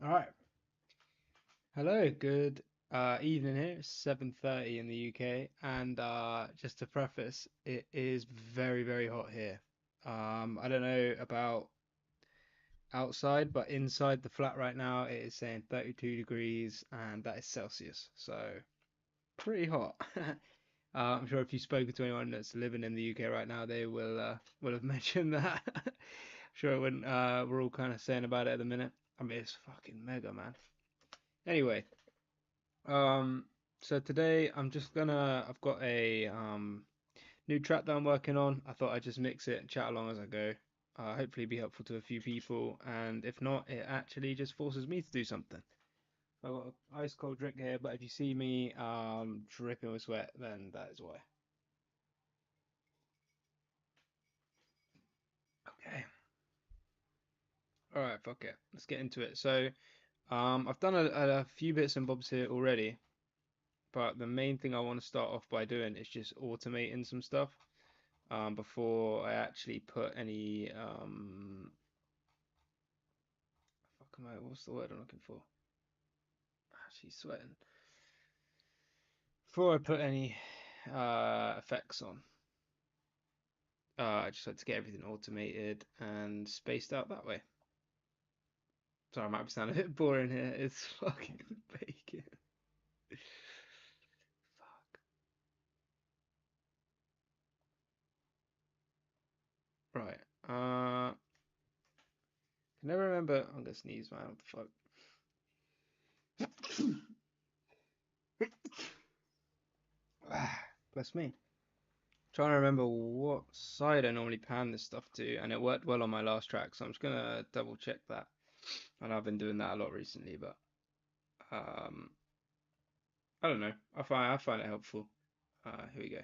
All right. Hello, good evening here. It's 7:30 in the UK, and just to preface, it is very, very hot here. I don't know about outside, but inside the flat right now, it is saying 32 degrees, and that is Celsius, so pretty hot. I'm sure if you've spoken to anyone that's living in the UK right now, they will have mentioned that. Sure, when we're all kind of saying about it at the minute. I mean, it's fucking mega, man. Anyway. Um, so today I've got a new track that I'm working on. I thought I'd just mix it and chat along as I go. Hopefully be helpful to a few people, and if not, it actually just forces me to do something. I've got an ice cold drink here, but if you see me dripping with sweat, then that is why. Okay. All right, fuck it. Let's get into it. So, I've done a few bits and bobs here already, but the main thing I want to start off by doing is just automating some stuff. Before I actually put any fuck am I, what's the word I'm looking for? Actually sweating. Before I put any effects on, I just like to get everything automated and spaced out that way. Sorry, I might be sounding a bit boring here. It's fucking bacon. Fuck. Right. Can never remember. I'm gonna sneeze, man. What the fuck? Bless me. Trying to remember what side I normally pan this stuff to, and it worked well on my last track, so I'm just gonna double check that. And I've been doing that a lot recently, but um, I don't know. I find it helpful. Here we go.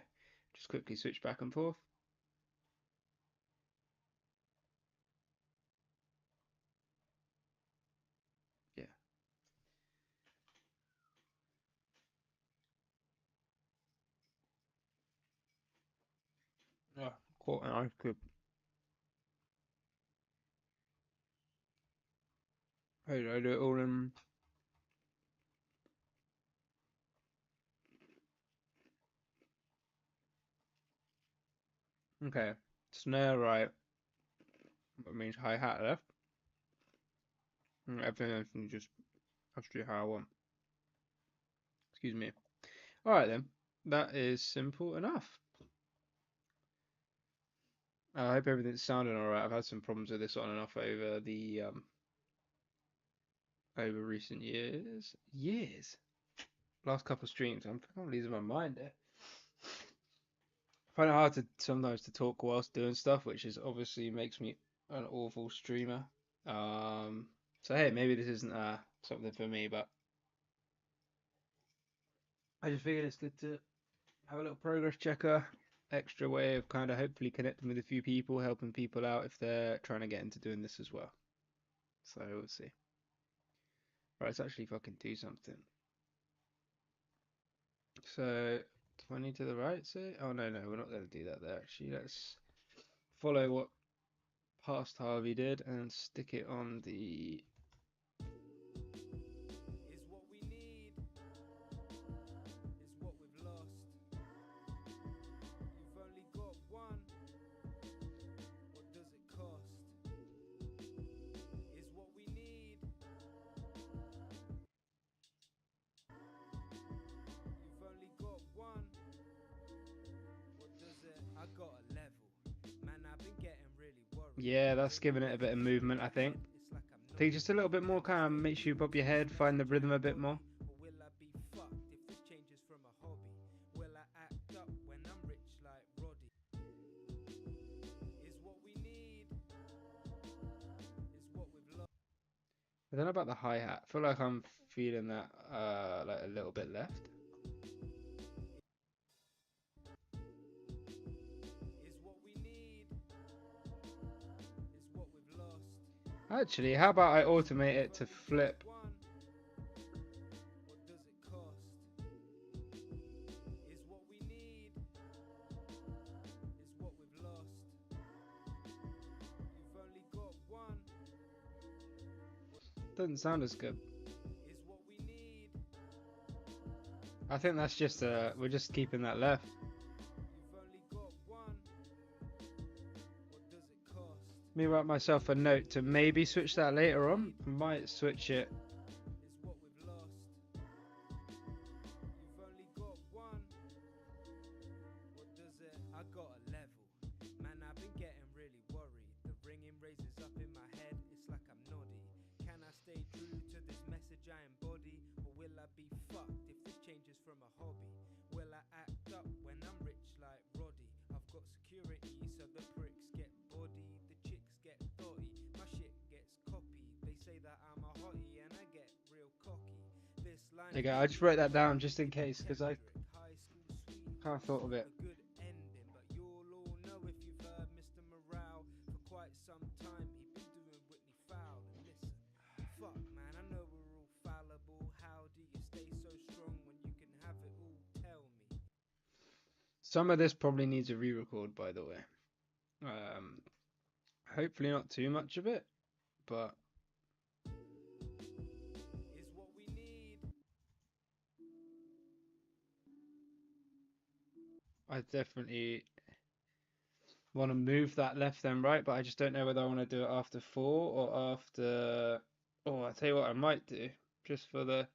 Just quickly switch back and forth. Yeah. Oh, caught an ice cube. Hey, did I do it all in? Okay. Snare right. That means hi hat left. And everything else can just have to do how I want. Excuse me. All right then. That is simple enough. I hope everything's sounding all right. I've had some problems with this on and off over the over recent years. Years. Last couple of streams. I'm losing my mind there. I find it hard to sometimes to talk whilst doing stuff, which is obviously makes me an awful streamer. Um, so hey, maybe this isn't something for me, but I just figured it's good to have a little progress checker, extra way of kind of hopefully connecting with a few people, helping people out if they're trying to get into doing this as well. So we'll see. Right, let's actually fucking do something. So 20 to the right, say? Oh no, we're not going to do that there. Actually, let's follow what past Harvey did and stick it on the. Is what we need, is what we've lost. You've only got one, what does it cost? Is what we need, you've only got one, what does it? I got a level, man, I've been getting really worried. Yeah, that's Lately giving it a bit of everything in movement, I my think. head, it's like I'm I think knowing just a little what bit more next. kind of makes you bob your Will I head, make find the it to rhythm the a bit more. body, or will I be fucked if this changes from a hobby? Will I act up when I'm rich like Roddy? Is what we need, is what we've lost. I don't know about the hi-hat. I feel like I'm feeling that like a little bit left. Is what we need, is what we've lost. Actually, how about I automate You've it to only got flip? one, what does it cost? Is what we need, is what we've lost. You've only got one. Doesn't sound as good. is what we need. I think that's just we're just keeping that left. You've only got one. What does it cost? Let me write myself a note to maybe switch that later on. I might switch it. Is what we've lost. You've only got one. What does it? I got a level. Man, I've been getting really worried. The ringing raises up in my head. It's like I'm noddy. Can I stay true to this message I embody? Or will I be fucked if this changes from a hobby? Will I act up when I'm rich like Roddy? I've got security so the pricks get body. The chicks get thotty. My shit gets copied. They say that I'm a hottie and I get real cocky. This line Okay, I just wrote that down just in case because I high school sweetheart. kind of thought of it. A good ending, but you'll all know if you've heard Mr. Morale for quite some time. He been doing Whitney Foul. And listen, fuck man, I know we're all fallible. How do you stay so strong when you can have it all? Tell me. Some of this probably needs a re-record, by the way. Hopefully not too much of it, but Is what we need. I definitely want to move that left and right, but I just don't know whether I want to do it after 4 or after. Oh, I'll tell you what I might do, just for the.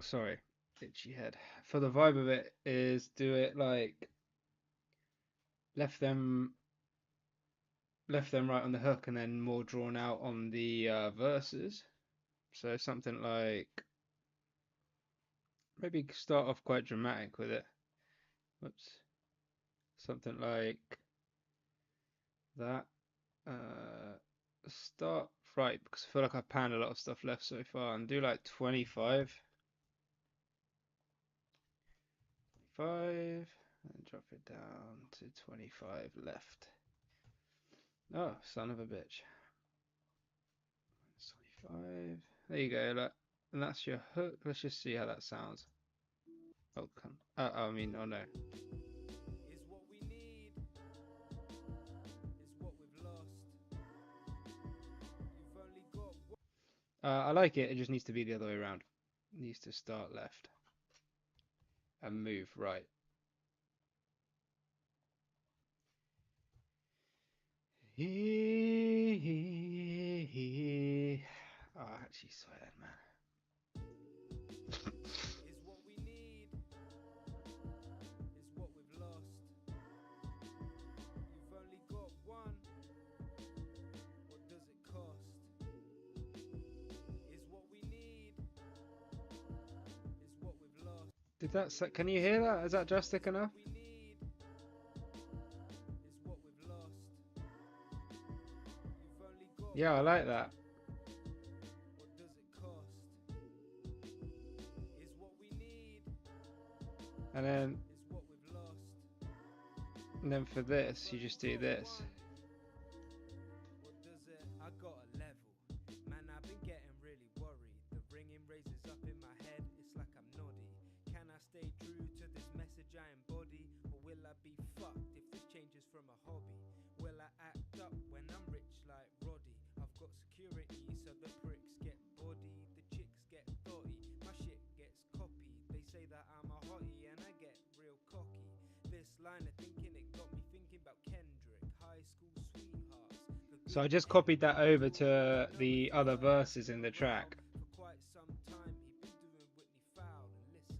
Sorry, itchy head. For the vibe of it, is do it like left them right on the hook and then more drawn out on the verses. So something like maybe start off quite dramatic with it. Whoops. Something like that. Start right because I feel like I've panned a lot of stuff left so far and do like 25. 25 and drop it down to 25 left. Oh, son of a bitch. 25. There you go. Look. And that's your hook. Let's just see how that sounds. Oh, come. I mean, oh no. Is what we need. Is what we've lost. You've only got one. I like it. It just needs to be the other way around. It needs to start left and move right. Oh, I actually sweated, man. Is what we need. Is what we've lost. You've only got one. What does it cost? Is what we need. Is what we've lost. Did that? Can you hear that? Is that drastic enough? We need. Is what we've lost. You've only got Yeah, I like that. What does it cost? Is what we need. And then, Is what we've lost. for this, you just do this. What does it? I got a level. Man, I've been getting really worried. The ringing raises up in my head. It's like I'm noddy. Can I stay true to this message I embody? Or will I be fucked if this changes from a hobby? Will I act up when I'm rich like Roddy? I've got security so the pricks get body. The chicks get thotty. My shit gets copied. They say that I'm a hottie and I get real cocky. This line of thinking, it got me thinking about Kendrick. High school sweethearts. So I just copied that over to the other verses in the track. For quite some time he been doing Whitney Foul. And listen,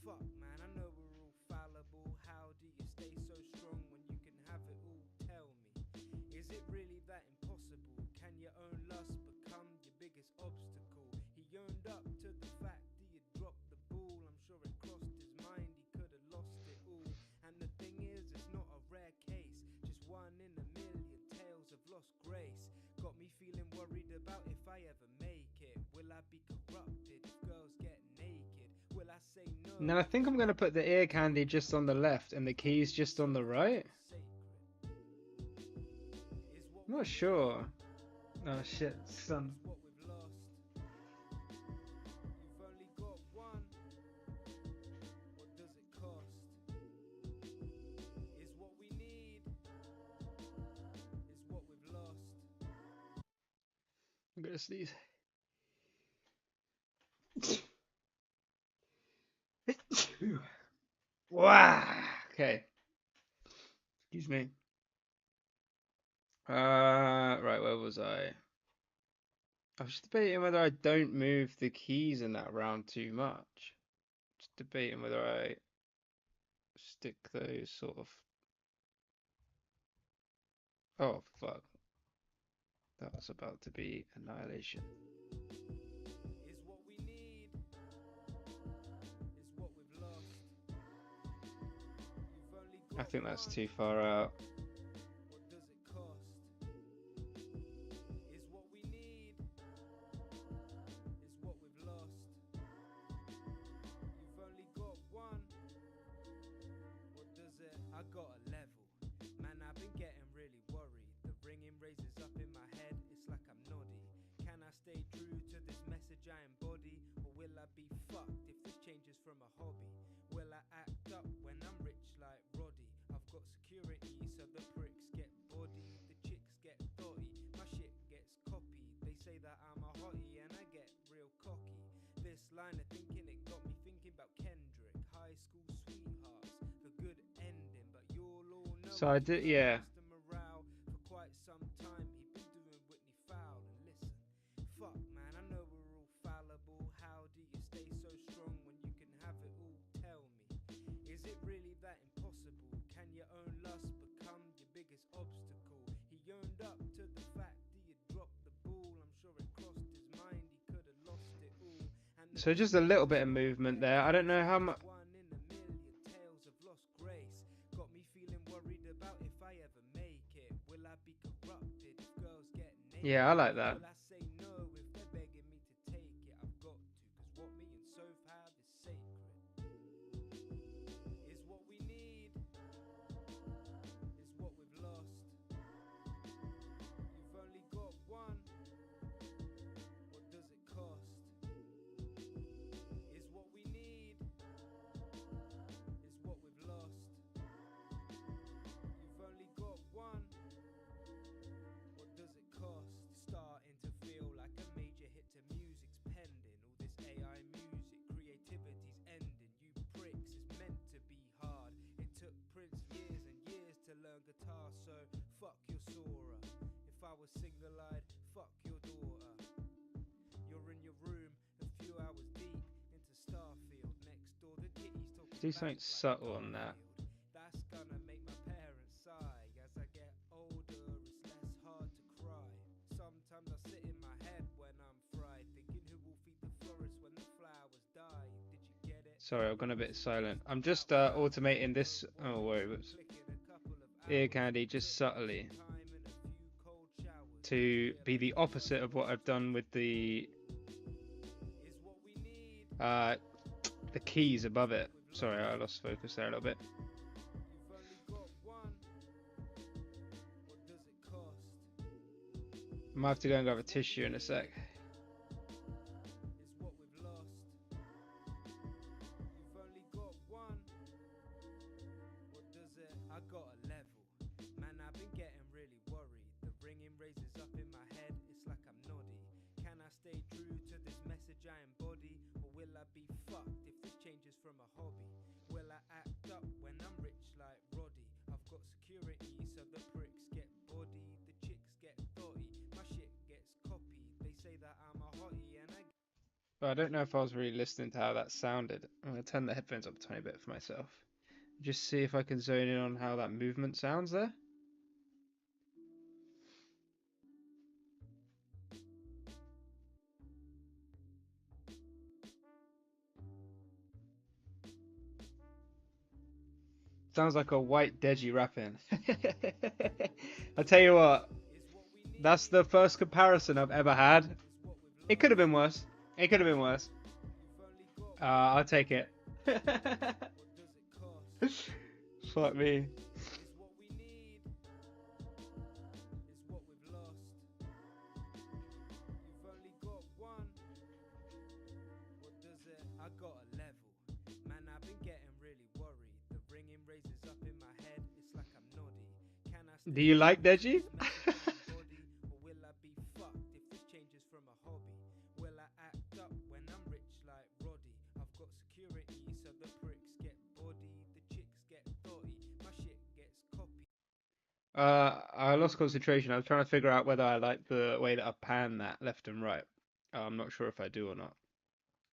fuck man, I know we're all fallible. How do you stay so strong when you can have it all? Tell me, is it really that impossible? Can your own lust become your biggest obstacle? He owned up to the fact he had dropped the ball. I'm sure it crossed his mind he could have lost it all. And the thing is, it's not a rare case, just one in a million tales of lost grace. Got me feeling worried about if I ever make it. Will I be corrupted if girls get naked? Will I say no? Now I think I'm going to put the ear candy just on the left and the keys just on the right. Sacred. Is what I'm not sure. Oh shit, son. what we've lost. You've only got one. What does it cost? Is what we need. Is what we've lost. I'm going to sneeze. Wow. Okay. Excuse me. Right, where was I? I was just debating whether I don't move the keys in that round too much. Just debating whether I stick those sort of. Oh, fuck. That was about to be annihilation. Is what we need, is what we've lost. You've only I got think that's one, too far out. what does it cost? Is what we need, is what we've lost. You've only got one, what does it? I got a level, man, I've been getting really worried. The ringing raises up in my head, it's like I'm noddy. Can I stay true to this message I embody? Or will I be fucked if this changes from a hobby? Will I act up when I'm rich like Roddy? I've got security so the pricks get bodied, the chicks get dotty, my shit gets copied. They say that I'm a hottie and I get real cocky. This line of thinking, it got me thinking about Kendrick. High school sweethearts, the good ending, but you'll all know So I if did, you've heard yeah. Mr. Morale for quite some time. He'd been doing Whitney Foul. And listen, fuck man, I know we're all fallible. How do you stay so strong when you can have it all? Tell me, is it really that impossible? Can your own lust become your biggest obstacle? He owned up to the fact he had dropped the ball. I'm sure it crossed his mind he could have lost it all. And the So just a little bit of movement there. I don't know how much. one in a million tales of lost grace. Got me feeling worried about if I ever make it. Will I be corrupted if girls get naked? Yeah, I like that. Will I say no if they're begging me to take it? I've got to, cause what me and Soph have is sacred. Is what we need, is what we've lost. You've only got one, what does it cost? Is what we need, is what we've lost. You've only got one, what does it cost? Starting to feel like a major hit to music's pending. All this AI music, creativity's ending. You pricks, it's meant to be hard. It took Prince years and years to learn guitar, so fuck your Sora. If I was single-eyed, fuck your daughter. You're in your room a few hours deep into Starfield. Next door the kitties talking Do back something like subtle on that. Garfield. That's gonna make my parents sigh. As I get older, it's less hard to cry. Sometimes I sit in my head when I'm fried, thinking who will feed the forest when the flowers die. Did you get it? Sorry, I've gone a bit silent. I'm just automating this. Oh, wait, whoops. Ear candy just subtly to be the opposite of what I've done with the keys above it. Sorry, I lost focus there a little bit. You've only got one. What does it cost? I might have to go and grab a tissue in a sec. Is what we've lost. You've only got one. What does it? I got a level. Man, I've been getting really worried. The ringing raises up in my head, it's like I'm noddy. Can I stay true to this message I embody? Or will I be fucked if this changes from a hobby? Will I act up when I'm rich like Roddy? I've got security so the pricks get bodied, the chicks get dotty, my shit gets copied. They say that I'm a hottie and I But I don't know if I was really listening to how that sounded. I'm going to turn the headphones up a tiny bit for myself. Just see if I can zone in on how that movement sounds there. Sounds like a white Deji rapping. I'll tell you what, that's the first comparison I've ever had. It could have been worse. It could have been worse. I'll take it. Fuck me. Do you like Deji? I lost concentration. I was trying to figure out whether I like the way that I pan that left and right. I'm not sure if I do or not.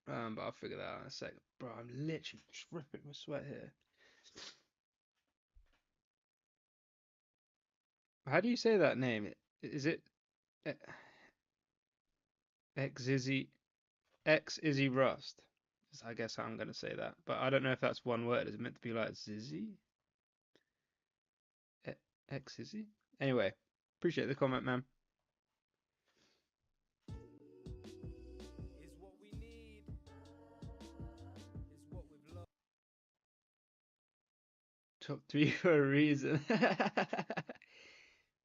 But I'll figure that out in a sec. Bro, I'm literally dripping with sweat here. How do you say that name? Is it E- X Izzy X Izzy Rust? I guess how I'm gonna say that. But I don't know if that's one word. Is it meant to be like Zizzy? E- X Izzy? Anyway, appreciate the comment, man. Is what we need, is what we've lost. Top three for a reason.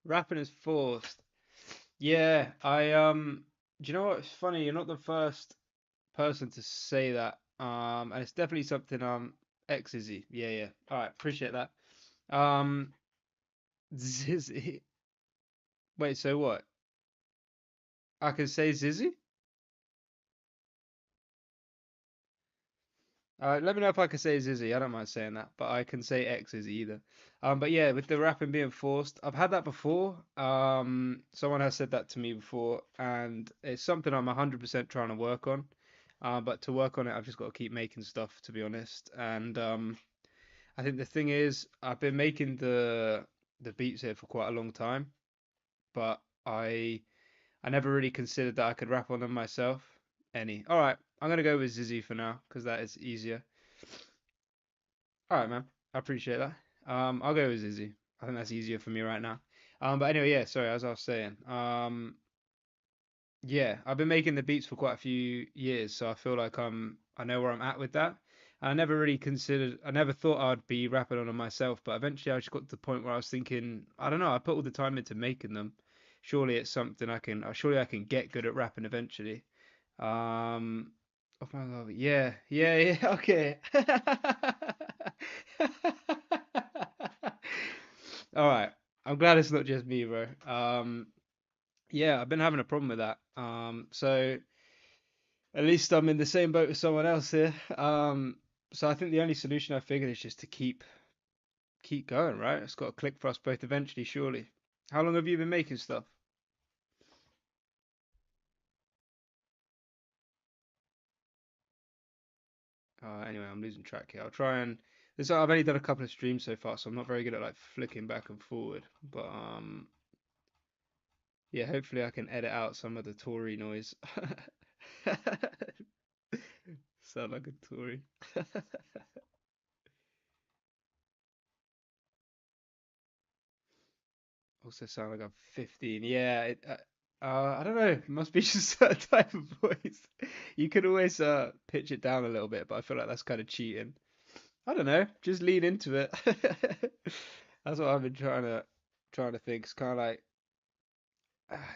Rapping is forced. Yeah, do you know what? It's funny, you're not the first person to say that. And it's definitely something X Izzy. Yeah, yeah. All right, appreciate that. Um Zizzy. Wait, so what? I can say Zizzy? Let me know if I can say Zizzy. I don't mind saying that, but I can say X Izzy either. But yeah, with the rapping being forced, I've had that before. Someone has said that to me before, and it's something I'm 100% trying to work on. But to work on it, I've just got to keep making stuff, to be honest. And I think the thing is, I've been making the beats here for quite a long time, but I never really considered that I could rap on them myself. All right, I'm gonna go with Zizzy for now because that is easier. All right, man. I appreciate that. I'll go with Izzy. I think that's easier for me right now. But anyway, yeah. Sorry, as I was saying. Yeah, I've been making the beats for quite a few years, so I feel like I know where I'm at with that. I never really considered, I never thought I'd be rapping on them myself, but eventually I just got to the point where I was thinking, I don't know, I put all the time into making them. Surely it's something surely I can get good at rapping eventually. Um, oh my God, yeah, yeah, yeah, okay. All right, I'm glad it's not just me, bro. Yeah, I've been having a problem with that. So at least I'm in the same boat as someone else here. So I think the only solution I figured is just to keep going, right? It's got to click for us both eventually, surely. How long have you been making stuff? Anyway, I'm losing track here. I'll try and I've only done a couple of streams so far, so I'm not very good at like flicking back and forward. But yeah, hopefully I can edit out some of the Tory noise. Sound like a Tory. Also sound like I'm 15. Yeah, I don't know. It must be just a type of voice. You could always pitch it down a little bit, but I feel like that's kind of cheating. I don't know. Just lean into it. That's what I've been trying to think. It's kind of like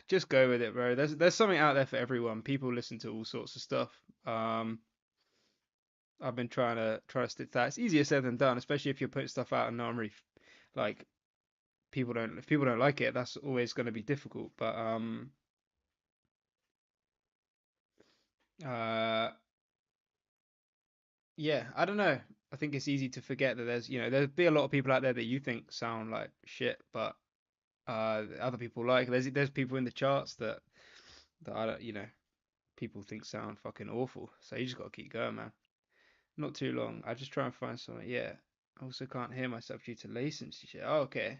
just go with it, bro. There's something out there for everyone. People listen to all sorts of stuff. Um, I've been trying to stick to that. It's easier said than done, especially if you're putting stuff out and not really like people don't if people don't like it, that's always going to be difficult. But uh, yeah, I don't know. I think it's easy to forget that there'll be a lot of people out there that you think sound like shit, but other people like. There's people in the charts that I don't, people think sound fucking awful. So you just gotta keep going, man. Not too long. I just try and find something. Yeah. I also can't hear myself due to latency shit. Oh, okay.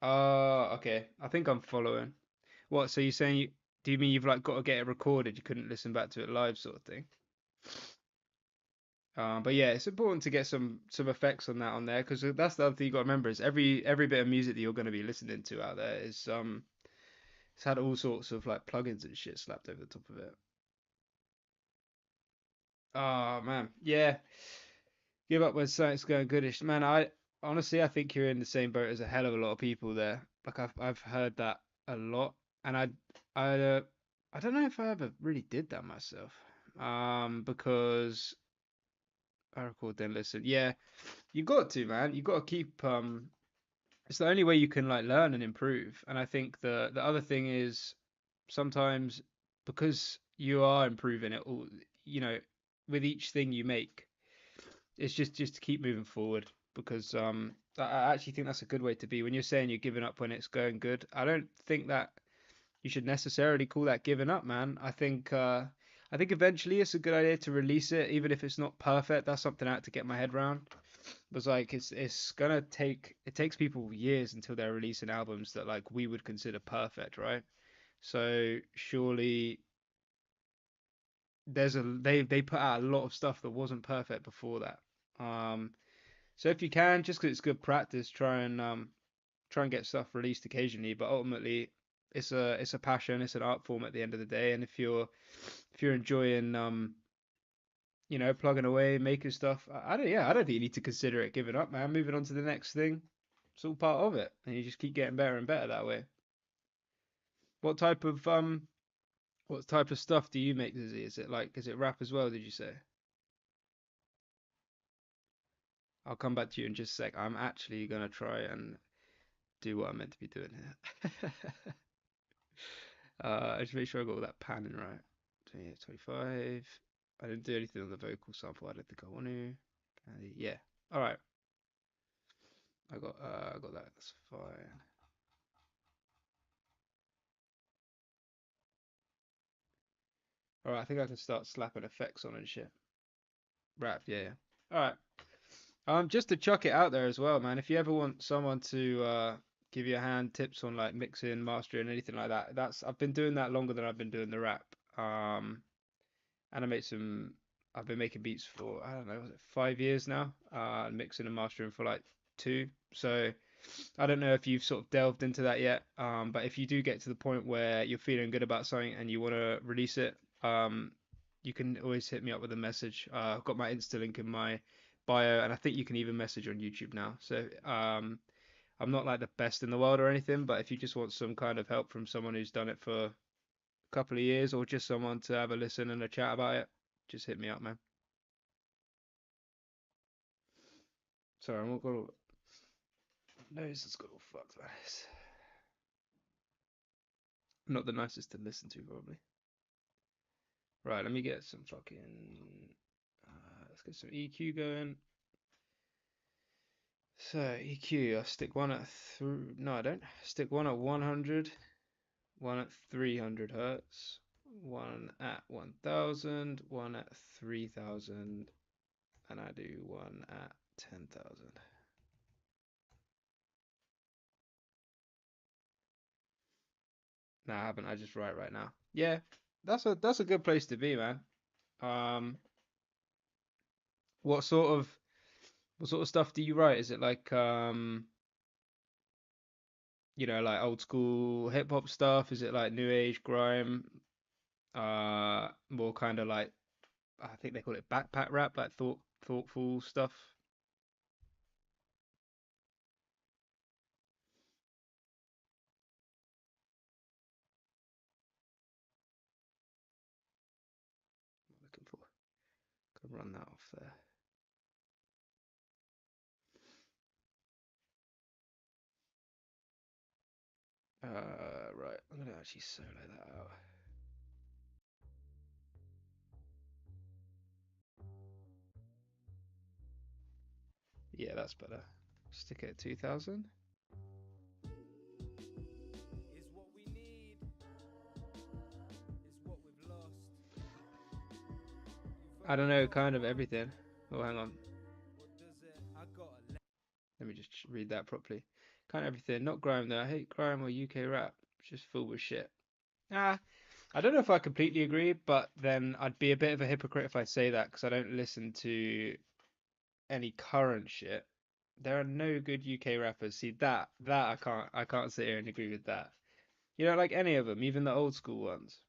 Okay. I think I'm following. What? So you're saying do you mean you've like got to get it recorded? You couldn't listen back to it live, sort of thing? But yeah, it's important to get some effects on that on there because that's the other thing you got to remember is every bit of music that you're going to be listening to out there is it's had all sorts of like plugins and shit slapped over the top of it. Oh man, yeah. Give up when something's going goodish, man. I think you're in the same boat as a hell of a lot of people there. Like I've heard that a lot, and I I don't know if I ever really did that myself. Because I record then listen. Yeah, you got to, man. You got to keep it's the only way you can like learn and improve. And I think the other thing is sometimes because you are improving it all, you know, with each thing you make, it's just to keep moving forward. because I actually think that's a good way to be. When you're saying you're giving up when it's going good, I don't think that you should necessarily call that giving up, man. I think eventually it's a good idea to release it, even if it's not perfect. That's something I had to get my head around. Was like it's gonna take it takes people years until they're releasing albums that like we would consider perfect, right? So surely they put out a lot of stuff that wasn't perfect before that. Um, so if you can, just 'cause it's good practice, try and get stuff released occasionally. But ultimately, it's a passion, it's an art form at the end of the day. And if you're enjoying plugging away, making stuff, I don't think you need to consider it giving up, man. Moving on to the next thing, it's all part of it, and you just keep getting better and better that way. What type of what type of stuff do you make, Lizzie? Is it rap as well, did you say? I'll come back to you in just a sec. I'm actually gonna try and do what I'm meant to be doing here. Just make sure I got all that panning right. 28, 25. I didn't do anything on the vocal sample. I don't think I want to. Yeah. All right. I got that. That's fine. All right. I think I can start slapping effects on and shit. Rap. Yeah. Yeah. All right. Just to chuck it out there as well, man. If you ever want someone to give you a hand, tips on like mixing, mastering, anything like that, that's I've been doing that longer than I've been doing the rap. And I made some. I've been making beats for I don't know, was it 5 years now? Mixing and mastering for like two. So I don't know if you've sort of delved into that yet. But if you do get to the point where you're feeling good about something and you want to release it, you can always hit me up with a message. I've got my Insta link in my bio, and I think you can even message on YouTube now. So I'm not like the best in the world or anything, but if you just want some kind of help from someone who's done it for a couple of years or just someone to have a listen and a chat about it, just hit me up, man. Sorry, I'm not gonna. Nose has got all fucked, man. Not the nicest to listen to, probably. Right, let me get some fucking. Let's get some EQ going. So EQ, I stick one at no, I don't. Stick one at 100, one at 300 hertz, one at 1000, one at 3000, and I do one at 10,000. No, I haven't. I just write right now. Yeah, that's a good place to be, man. Um, what sort of what sort of stuff do you write? Is it like like old school hip hop stuff? Is it like new age grime? More kind of like I think they call it backpack rap, like thoughtful stuff. I'm looking for. Can run that off there. Right. I'm gonna actually solo that out. Yeah, that's better. Stick it at 2000. Is what we need, is what we've lost. You've I don't only know, got kind of one everything. life. Oh, hang on. What does it? I got a Let me just read that properly. Kind of everything. Not grime though. I hate grime or UK rap. It's just full with shit. Ah, I don't know if I completely agree, but then I'd be a bit of a hypocrite if I say that because I don't listen to any current shit. There are no good UK rappers. See that I can't sit here and agree with that. You don't like any of them, even the old school ones.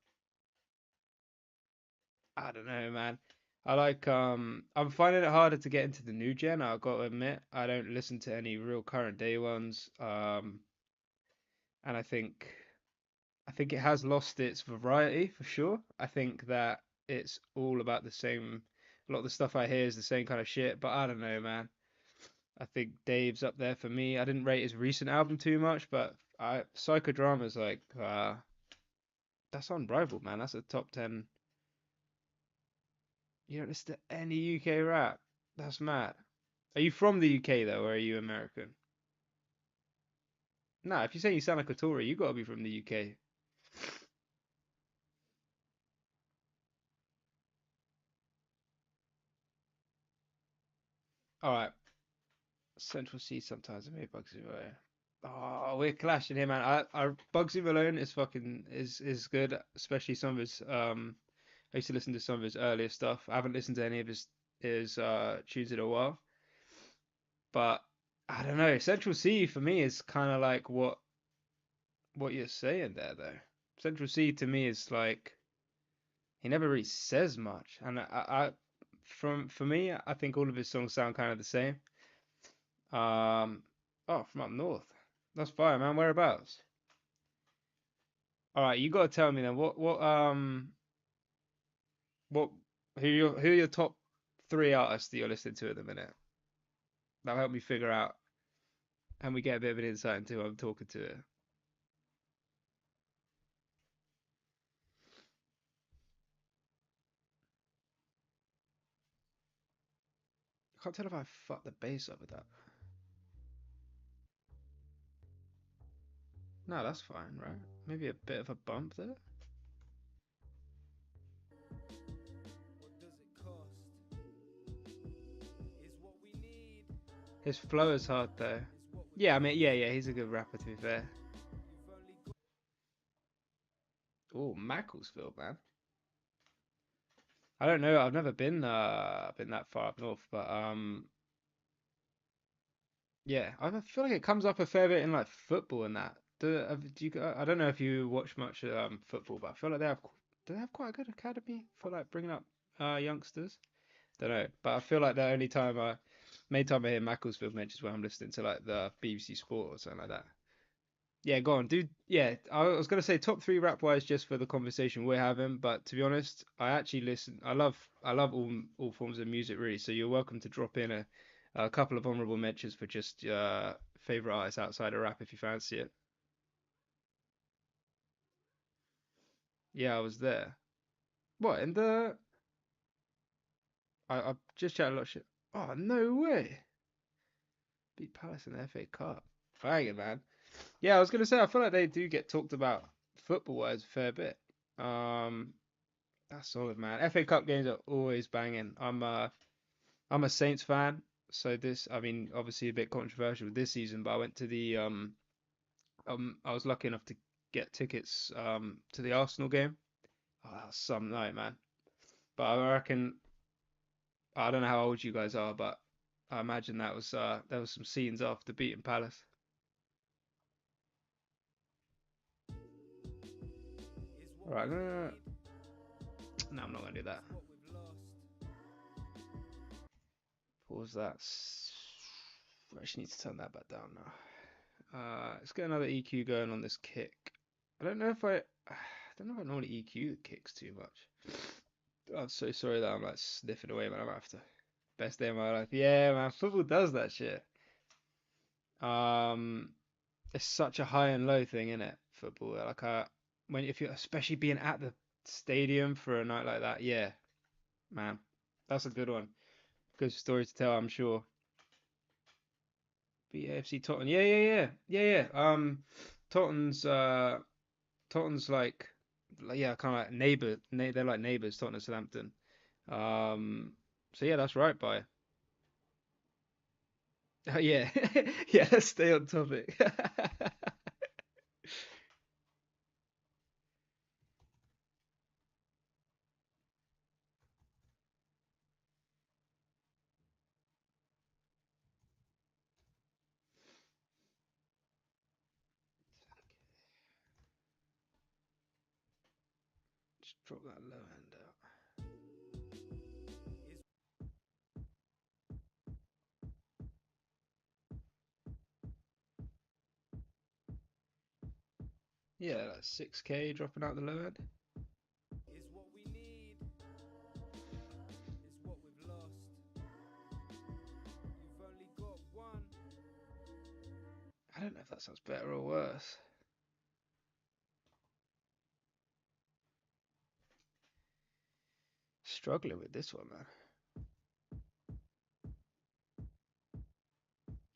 I don't know, man. I'm finding it harder to get into the new gen. I've got to admit, I don't listen to any real current day ones. And I think it has lost its variety for sure. I think that it's all about the same. A lot of the stuff I hear is the same kind of shit, but I don't know, man. I think Dave's up there for me. I didn't rate his recent album too much, but Psychodrama's like that's unrivaled, man. That's a top 10. You don't listen to any UK rap. That's mad. Are you from the UK though, or are you American? No, if you say you sound like a Tory, you gotta be from the UK. All right. Central C sometimes maybe Bugsy Malone. Oh, we're clashing here, man. I Bugsy Malone is fucking is good, especially some of his I used to listen to some of his earlier stuff. I haven't listened to any of his tunes in a while, but I don't know. Central C for me is kind of like what you're saying there, though. Central C to me is like he never really says much, and from for me, I think all of his songs sound kind of the same. Um, oh, from up north. That's fine, man. Whereabouts? All right, you gotta tell me then. What who are your top three artists that you're listening to at the minute? That'll help me figure out, and we get a bit of an insight into who I'm talking to. I can't tell if I fucked the bass up with that. No, that's fine, right? Maybe a bit of a bump there. What does it cost? Is what we need. His flow is hard though. Is what we've Yeah, I mean, lost. yeah, he's a good rapper to be fair. You've only got. Oh, Macclesfield, man. I don't know. I've never been that far up north, but yeah, I feel like it comes up a fair bit in like football and that. I don't know if you watch much football, but I feel like do they have quite a good academy for like bringing up youngsters? Don't know, but I feel like the only time main time I hear Macclesfield mentions when I'm listening to like the BBC Sport or something like that. Yeah, go on, dude. Yeah, I was gonna say top three rap wise just for the conversation we're having, but to be honest, I actually listen. I love all forms of music really. So you're welcome to drop in a couple of honorable mentions for just favorite artists outside of rap if you fancy it. Yeah, I was there. What in the? I just chatted a lot of shit. Oh no way! Beat Palace in the FA Cup. Bang it, man. Yeah, I was gonna say I feel like they do get talked about football wise a fair bit. Um, That's solid, man. FA Cup games are always banging. I'm a Saints fan, so this, I mean, obviously a bit controversial this season, but I went to the I was lucky enough to get tickets to the Arsenal game. Oh, that was some night, man. But I reckon I don't know how old you guys are, but I imagine that was there was some scenes after beating Palace. Is what All right, we need. no, I'm not gonna do that. Is what we've lost. Pause that. I actually need to turn that back down now. Let's get another EQ going on this kick. I don't know if I don't know if I normally EQ the kicks too much. I'm so sorry that I'm like sniffing away, man. I'm after best day of my life. Yeah, man. Football does that shit. Um, it's such a high and low thing, isn't it? Football. Like, when if you're especially being at the stadium for a night like that, yeah, man, that's a good one. Good story to tell, I'm sure. BAFC Tottenham. Yeah, yeah, yeah, yeah, yeah. Tottenham's Tottenham's like yeah, kind of like they're like neighbours, Tottenham Southampton. Um, so yeah, that's right by. Yeah, yeah. Let's stay on topic. Just drop that low end out. Is Yeah, like 6K dropping out the low end. is what we need. Is what we've lost. You've only got one. I don't know if that sounds better or worse. Struggling with this one, man.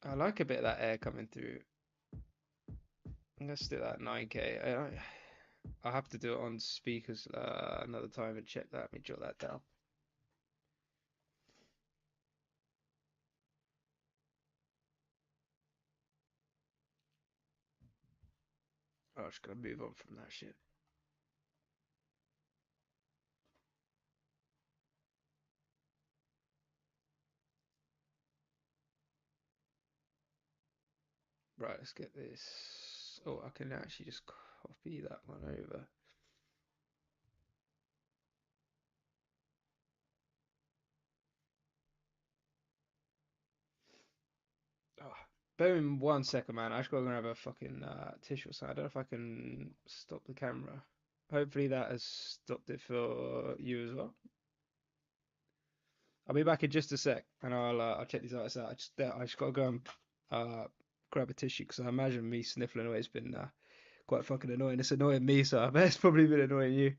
I like a bit of that air coming through. Let's do that 9K. I'll have to do it on speakers another time and check that. Let me jot that down. Oh, I'm just gonna move on from that shit. Right, let's get this. Oh, I can actually just copy that one over. Oh, bear in 1 second, man. I just gotta grab a fucking tissue or something. I don't know if I can stop the camera. Hopefully that has stopped it for you as well. I'll be back in just a sec, and I'll check these artists out. I just gotta go and uh grab a tissue because I imagine me sniffling away has been quite fucking annoying. It's annoying me, so I bet it's probably been annoying you.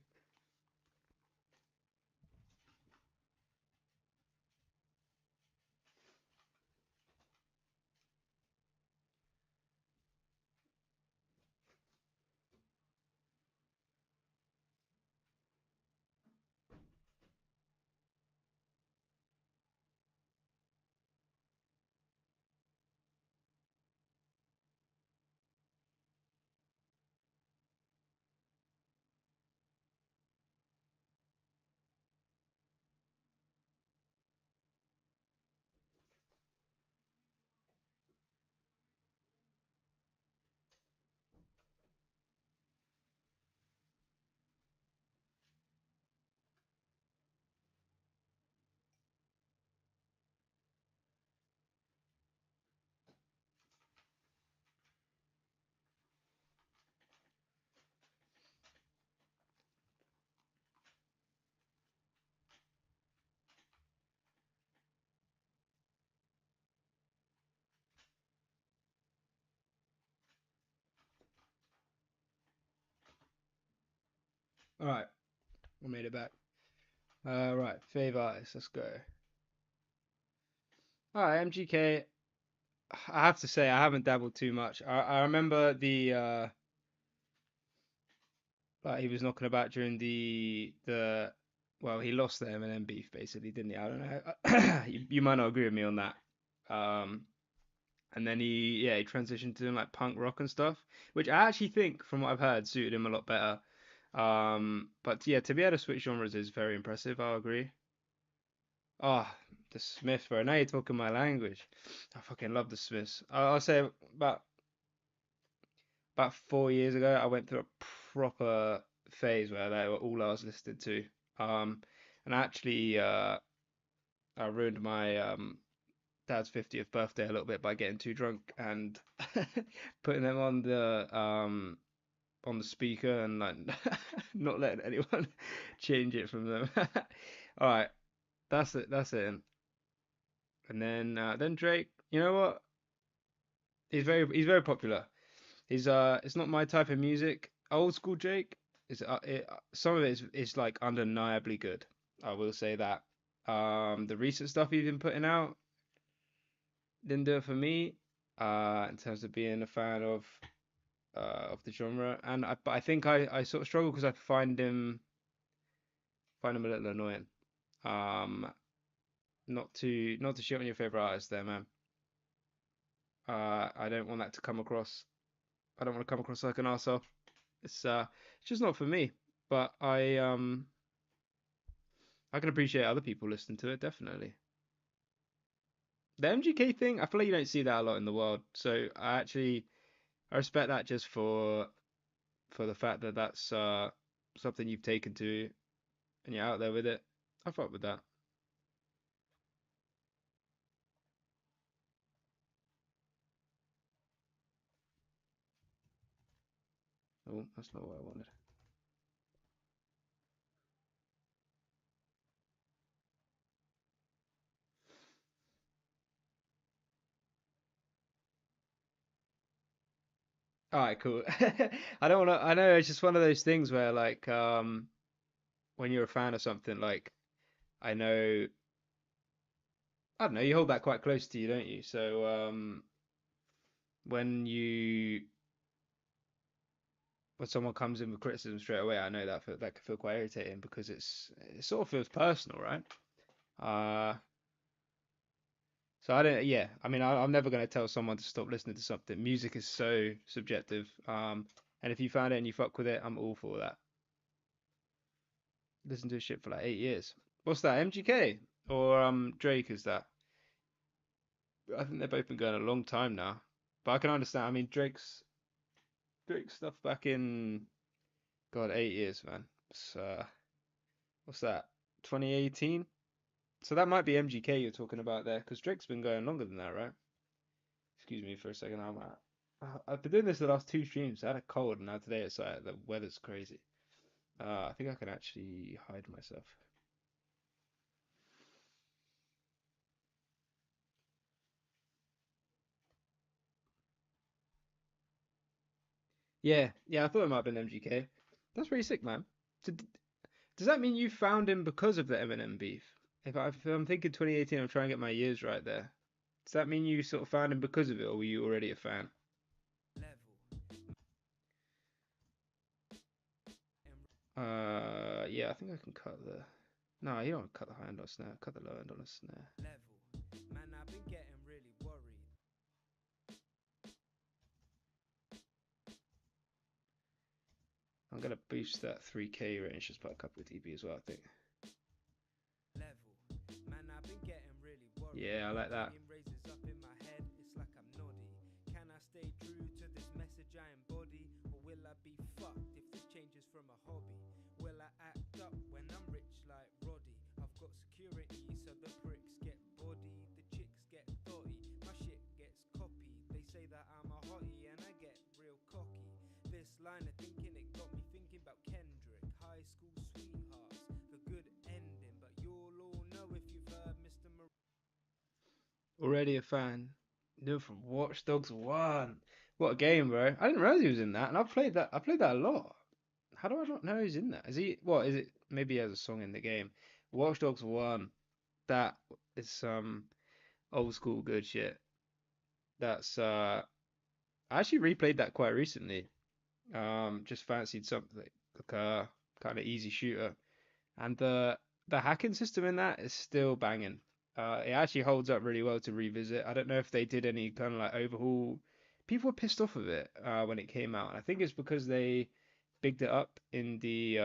All right, I made it back. Right, fave artist. Let's go. All right, MGK. I have to say I haven't dabbled too much. I remember the like he was knocking about during the well, he lost the Eminem beef basically, didn't he? I don't know. You might not agree with me on that. Um, and then he transitioned to doing like punk rock and stuff, which I actually think, from what I've heard, suited him a lot better. But yeah, to be able to switch genres is very impressive. I'll agree. Oh, the Smiths, bro. Now you're talking my language. I fucking love the Smiths. I'll say about 4 years ago, I went through a proper phase where they were all I was listening to. Um, and actually, I ruined my dad's 50th birthday a little bit by getting too drunk and putting them on the speaker and like not letting anyone change it from them. All right, that's it. That's it. And then Drake. You know what? He's very popular. It's not my type of music. Old school Drake some of it is like undeniably good. I will say that. The recent stuff he's been putting out didn't do it for me. In terms of being a fan of the genre, but I think I sort of struggle because I find him a little annoying. Um, not to shit on your favorite artist there, man. I don't want that to come across. I don't want to come across like an arsehole. It's just not for me. But I can appreciate other people listening to it, definitely. The MGK thing, I feel like you don't see that a lot in the world. So I respect that just for the fact that that's something you've taken to and you're out there with it. I fuck with that. Oh, that's not what I wanted. All right, cool. I don't want to. I know it's just one of those things where like when you're a fan of something, like I know I don't know, you hold that quite close to you, don't you? So when you when someone comes in with criticism straight away, I know that can feel quite irritating because it sort of feels personal, right? Uh, so I don't, yeah, I mean, I'm never going to tell someone to stop listening to something. Music is so subjective. And if you found it and you fuck with it, I'm all for that. Listen to this shit for like 8 years. What's that? MGK or Drake is that? I think they've both been going a long time now. But I can understand. I mean, Drake's stuff back in God 8 years, man. It's, what's that? 2018. So that might be MGK you're talking about there, because Drake's been going longer than that, right? Excuse me for a second. I've been doing this the last two streams. I had a cold, and now today it's like the weather's crazy. I think I can actually hide myself. Yeah, yeah, I thought it might have been MGK. That's pretty sick, man. So, does that mean you found him because of the Eminem beef? If I'm thinking 2018, I'm trying to get my years right there. Does that mean you sort of found him because of it, or were you already a fan? Yeah, I think I can cut the. No, you don't cut the high end on a snare. Cut the low end on a snare. Level. Man, I've been getting really worried. I'm gonna boost that 3K range just by a couple of dB as well, I think. Level. Man, I've been getting really worried. Yeah, I like that. Ringing raises up in my head, it's like I'm noddy. Can I stay true to this message I embody? Or will I be fucked if this changes from a hobby? Will I act up when I'm rich like Roddy? I've got security so the pricks get body, the chicks get thotty, my shit gets copied. They say that I'm a hottie and I get real cocky. This line of thinking, it got me thinking about Kendrick. High school sweethearts, the good ending. But you'll all know if you've heard Mr. Already a fan. New from Watch Dogs 1. What a game, bro. I didn't realize he was in that, and I've played that. I played that a lot. How do I not know he's in that? Is he? What is it? Maybe he has a song in the game. Watch Dogs 1. That is some old school good shit. That's I actually replayed that quite recently. Just fancied something like a kind of easy shooter, and the hacking system in that is still banging. It actually holds up really well to revisit. I don't know if they did any kind of like overhaul. People were pissed off of it when it came out. I think it's because they bigged it up in the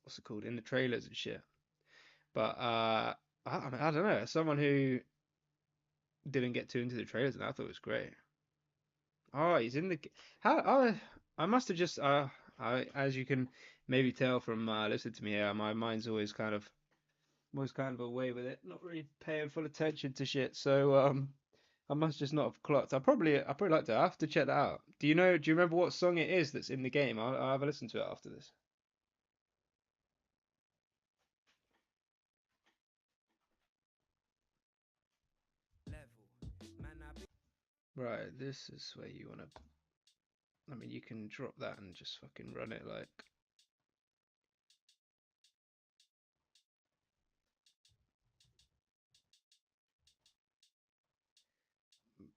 what's it called, in the trailers and shit. But I mean, I don't know. As someone who didn't get too into the trailers, and I thought it was great. Oh, he's in the. How? I must have just. As you can maybe tell from listening to me here, my mind's always kind of away with it, not really paying full attention to shit. So I must just not have clocked. I probably like to. I have to check that out. Do you know? Do you remember what song it is that's in the game? I'll have a listen to it after this. Level. Man, I've been Right, this is where you wanna. I mean, you can drop that and just fucking run it like.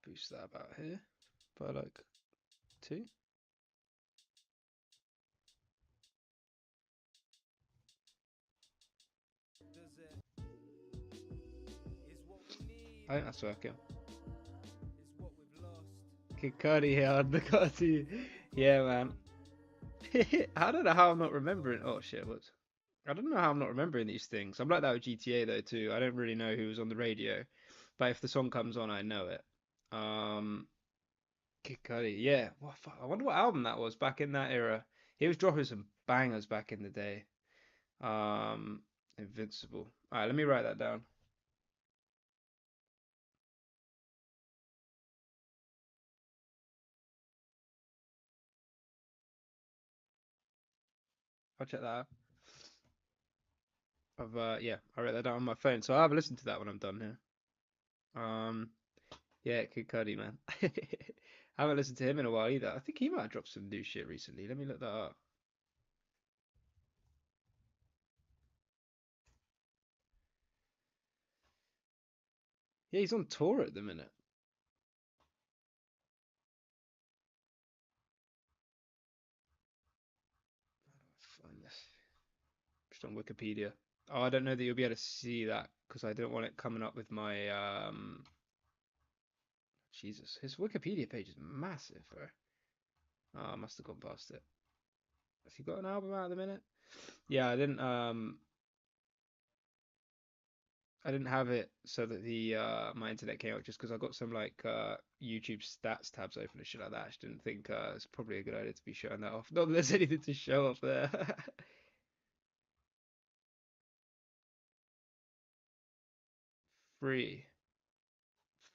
Boost that about here by like two. does it is what we need, I think that's working. is what we've lost. Kid Cudi here on the Cudi. Yeah, man. I don't know how I'm not remembering. Oh shit, what? I don't know how I'm not remembering these things. I'm like that with GTA though too. I don't really know who was on the radio, but if the song comes on, I know it. Um, Kid Cudi, yeah. What? I wonder what album that was back in that era. He was dropping some bangers back in the day. Um, Invincible. All right, let me write that down. I'll check that out. Yeah, I wrote that down on my phone, so I'll have a listen to that when I'm done here. Um, yeah, Kid Cudi, man. I haven't listened to him in a while either. I think he might have dropped some new shit recently. Let me look that up. Yeah, he's on tour at the minute. Find this. Just on Wikipedia. Oh, I don't know that you'll be able to see that because I don't want it coming up with my Jesus, his Wikipedia page is massive, bro. Oh, I must have gone past it. Has he got an album out at the minute? Yeah, I didn't have it so that the my internet came up just because I got some like YouTube stats tabs open and shit like that. I just didn't think it's probably a good idea to be showing that off. Not that there's anything to show off there. Free.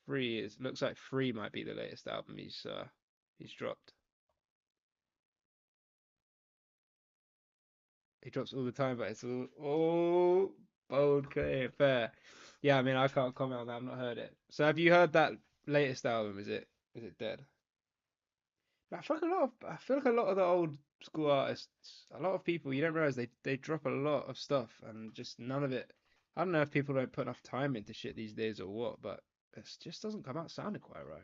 Free is looks like Free might be the latest album he's dropped. He drops all the time, but it's all bold, clear, fair. Yeah, I mean I can't comment on that. I've not heard it. So have you heard that latest album? Is it dead? I feel like a lot of the old school artists, a lot of people you don't realize they drop a lot of stuff and just none of it. I don't know if people don't put enough time into shit these days or what, but it just doesn't come out sounding quite right.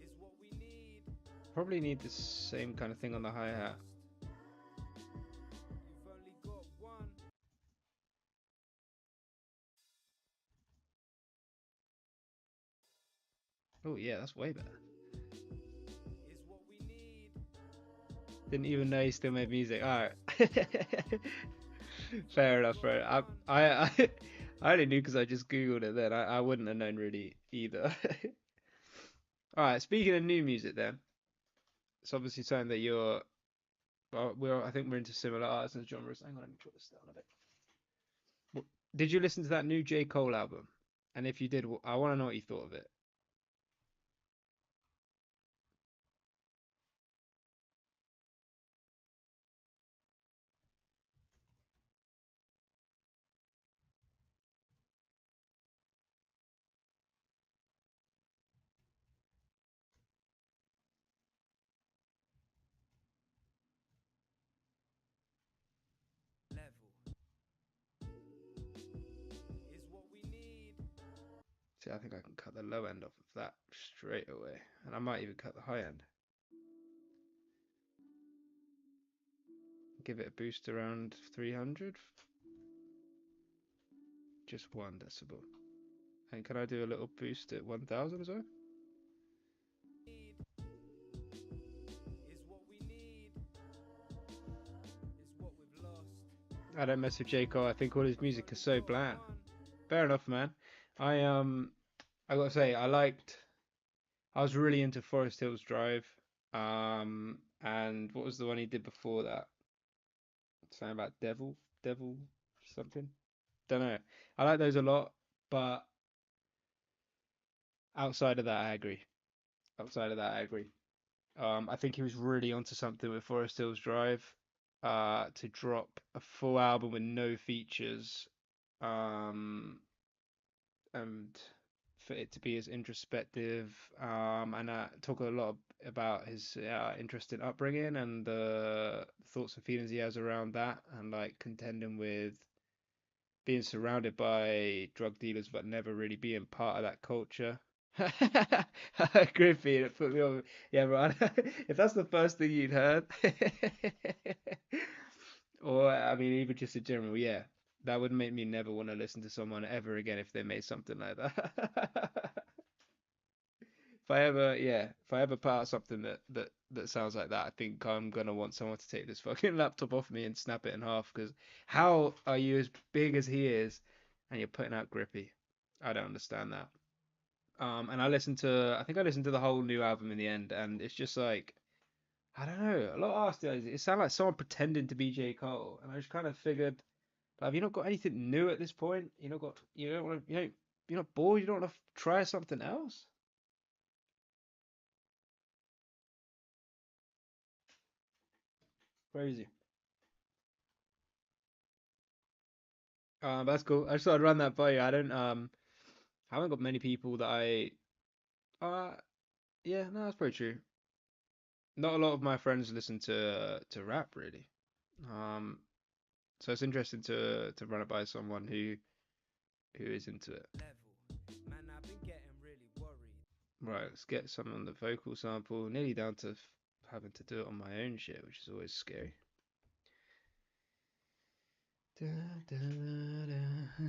Is what we need Probably need the same kind of thing on the hi-hat. lost? You've only got one. Oh yeah, that's way better. Is what we need Didn't even know he still made music. All right. Fair enough, got bro. one. I only knew because I just Googled it then. I wouldn't have known really either. All right, speaking of new music then, it's obviously something that I think we're into similar arts and genres. Hang on, let me put this down a bit. Did you listen to that new J. Cole album? And if you did, I want to know what you thought of it. Level is what we need. See, I think I can cut the low end off of that straight away, and I might even cut the high end. Give it a boost around 300, just 1 decibel. And can I do a little boost at 1000 as well? Need is what we need. Is what we've lost. I don't mess with J. Cole. I think all his music is You've so only got bland. one. Fair enough, man. I gotta say, I was really into Forest Hills Drive. And what was the one he did before that? Something about Devil something. Don't know. I like those a lot, but outside of that, I agree. Outside of that, I agree. I think he was really onto something with Forest Hills Drive. To drop a full album with no features, um, and for it to be as introspective, and talk a lot about his interesting upbringing and the thoughts and feelings he has around that, and like contending with being surrounded by drug dealers but never really being part of that culture. Griffey, it put me on. Yeah, right. If that's the first thing you'd heard, or I mean, even just in general, yeah, that would make me never want to listen to someone ever again if they made something like that. If I ever put out something that sounds like that, I think I'm gonna want someone to take this fucking laptop off me and snap it in half. Because how are you as big as he is, and you're putting out Grippy? I don't understand that. And I think I listened to the whole new album in the end, and it's just like, I don't know, a lot of artists, it sounded like someone pretending to be J. Cole, and I just kind of figured, like, have you not got anything new at this point? You don't want to, you're not bored, you don't want to try something else? Crazy. That's cool. I just thought I'd run that by you. haven't got many people that uh, yeah, no, that's pretty true. Not a lot of my friends listen to rap really. Um, so it's interesting to run it by someone who is into it. level. Man, I've been getting really worried. Right, let's get some on the vocal sample. Nearly down to having to do it on my own shit, which is always scary. Da, da, da.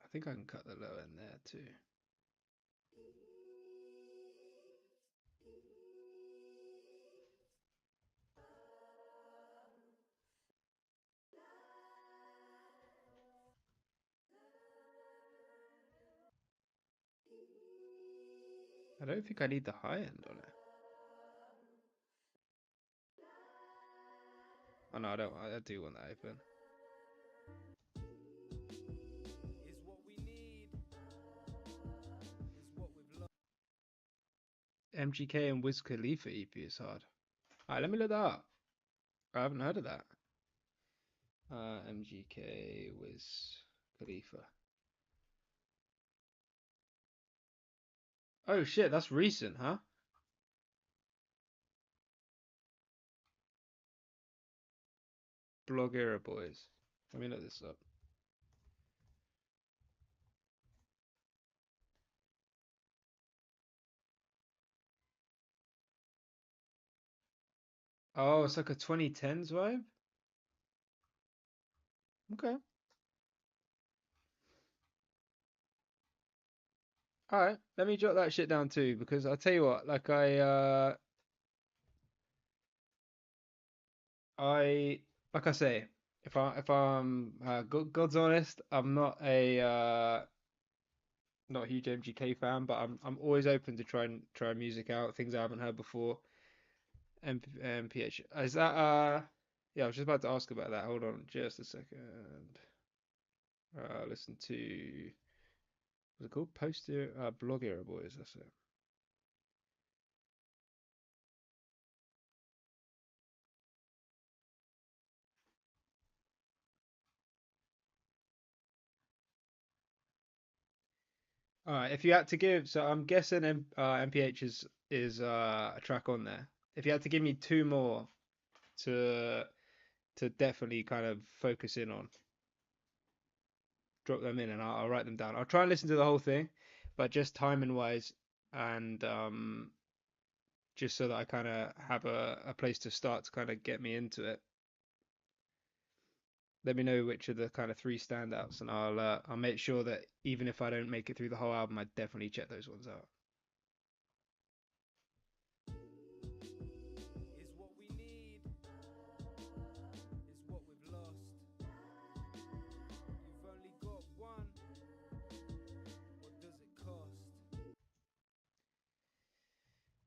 I think I can cut the low end there too. I don't think I need the high end on it. Oh no, I don't. I do want that open. Is what we need. Is what we've lost. MGK and Wiz Khalifa EP is hard. Alright, let me look that up. I haven't heard of that. MGK Wiz Khalifa. Oh shit, that's recent, huh? Blog Era Boys. Let me look this up. Oh, it's like a 2010s vibe? Okay. Alright, let me jot that shit down too, because I'll tell you what, like I like I say, if I'm God's honest, I'm not a huge MGK fan, but I'm always open to try music out, things I haven't heard before. MPH. Is that yeah, I was just about to ask about that. Hold on just a second. Listen to what's it called? Poster Blog Era Boys, that's it. Alright, if you had to give, so I'm guessing MPH is a track on there. If you had to give me two more to definitely kind of focus in on, drop them in and I'll write them down. I'll try and listen to the whole thing, but just timing wise and just so that I kind of have a place to start to kind of get me into it. Let me know which are the kind of three standouts, and I'll make sure that even if I don't make it through the whole album, I definitely check those ones out. Is what we need. Is what we've lost. You've only got one. What does it cost?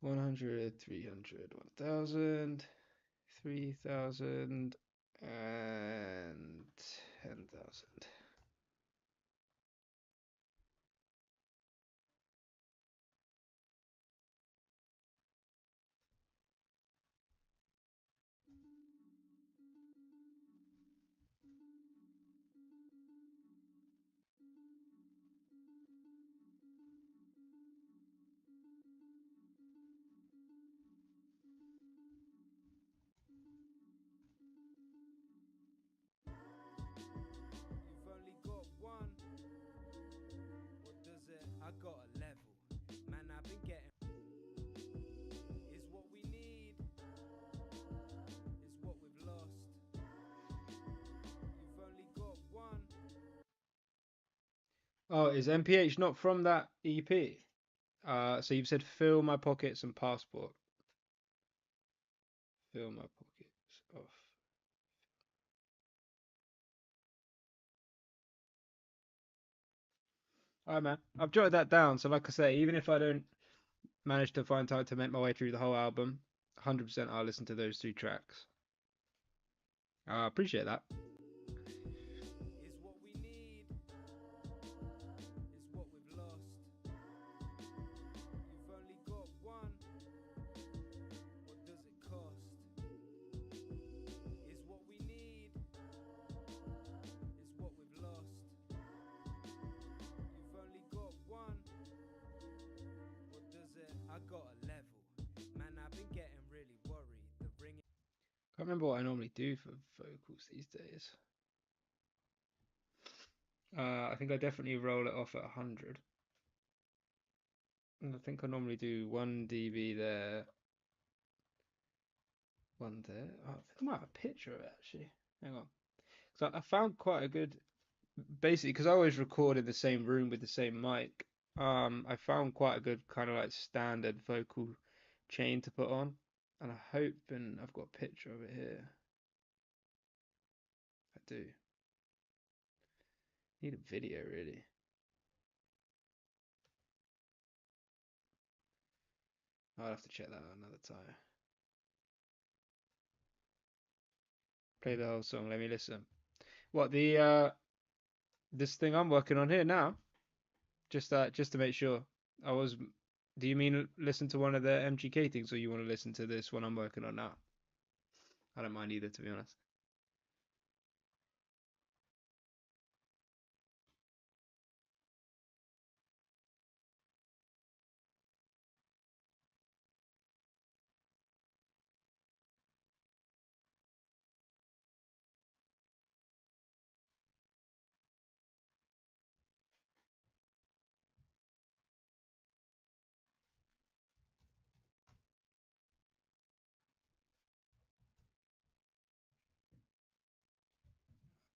100, 300, 1000, 3000, and 10,000. You've only got one. What does it? I got a level. Man, I've been getting. Is what we need. Is what we've lost. You've only got one. Oh, is MPH not from that EP? So you've said fill my pockets and passport. Fill my pockets off. All right, man. I've jotted that down. So, like I say, even if I don't manage to find time to make my way through the whole album, 100% I'll listen to those three tracks. I appreciate that. Is what we need, is what we've lost. You've only got one, what does it cost? Is what we need, is what we've lost. You've only got one, what does it? I got a level, man, I've been getting really worried. The ringing. Can't remember what I normally do for vocals these days. I think I definitely roll it off at 100. And I think I normally do 1 dB there, 1 there. Oh, I think I might have a picture of it actually. Hang on. So I found quite a good, basically, because I always record in the same room with the same mic. I found quite a good kind of like standard vocal chain to put on, and I hope, and I've got a picture of it here. I do. Need a video really. I'll have to check that out another time. Play the whole song. Let me listen. What the this thing I'm working on here now? Just to make sure. I was. Do you mean listen to one of the MGK things, or you want to listen to this one I'm working on now? I don't mind either, to be honest.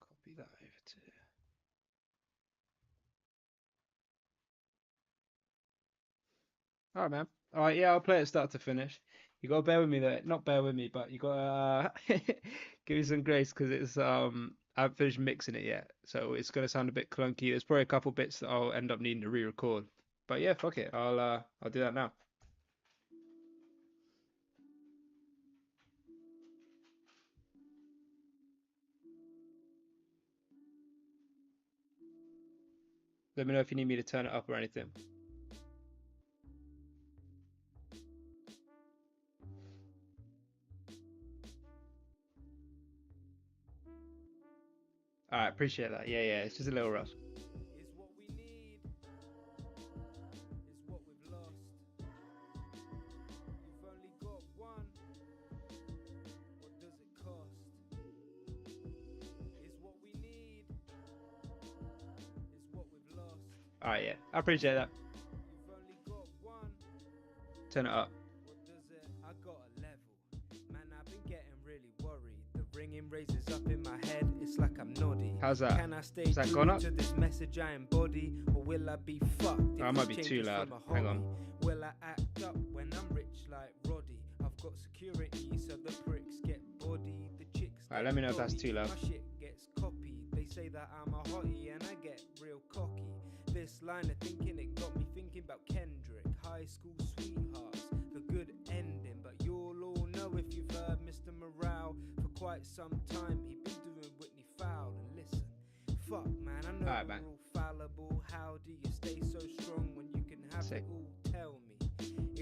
Copy that over to. All right, man. All right, yeah, I'll play it start to finish. You gotta bear with me there. Not bear with me, but you gotta give me some grace because it's I haven't finished mixing it yet, so it's gonna sound a bit clunky. There's probably a couple bits that I'll end up needing to re-record. But yeah, fuck it. I'll do that now. Let me know if you need me to turn it up or anything. All right, appreciate that. Yeah, yeah, it's just a little rough. Is what we need, is what we've lost. You've only got one, what does it cost? Is what we need, is what we've lost. All right, yeah, I appreciate that. You've only got one, Turn it up. what does it? I got a level, man, I've been getting really worried. The ringing raises up in my head, it's like I'm noddy. How's that? Can I stay Has that true gone up? to this message I embody, or will I be fucked? If Oh, it might this be too changes loud. from a Hang on. hobby? Will I act up when I'm rich like Roddy? I've got security, so the pricks get body. The chicks. Alright, let me know if that's dodgy. too loud. My shit gets copied. They say that I'm a hottie and I get real cocky. This line of thinking, it got me thinking about Kendrick. High school sweethearts, the good ending. But you'll all know if you've heard Mr. Morale for quite some time. He been doing Whitney Foul. And listen, fuck man, I know Alright, we're man. all fallible. How do you stay so strong when you can have Sick. it all? Tell me,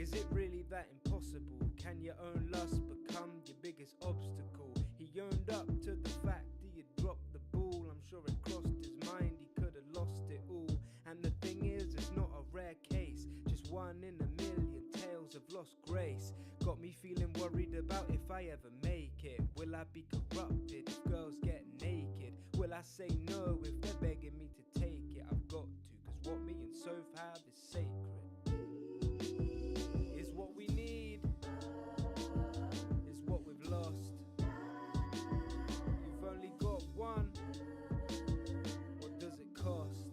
is it really that impossible? Can your own lust become your biggest obstacle? He owned up to the fact he had dropped the ball. I'm sure it crossed his mind, he could have lost it all. And the thing is, it's not a rare case, just one in a million tales of lost grace. Got me feeling worried about if I ever make it. Will I be corrupted if girls get naked? Will I say no if they're begging me to take it? I've got to, cause what me and Soph have is sacred. Is what we need, is what we've lost. You've only got one, what does it cost?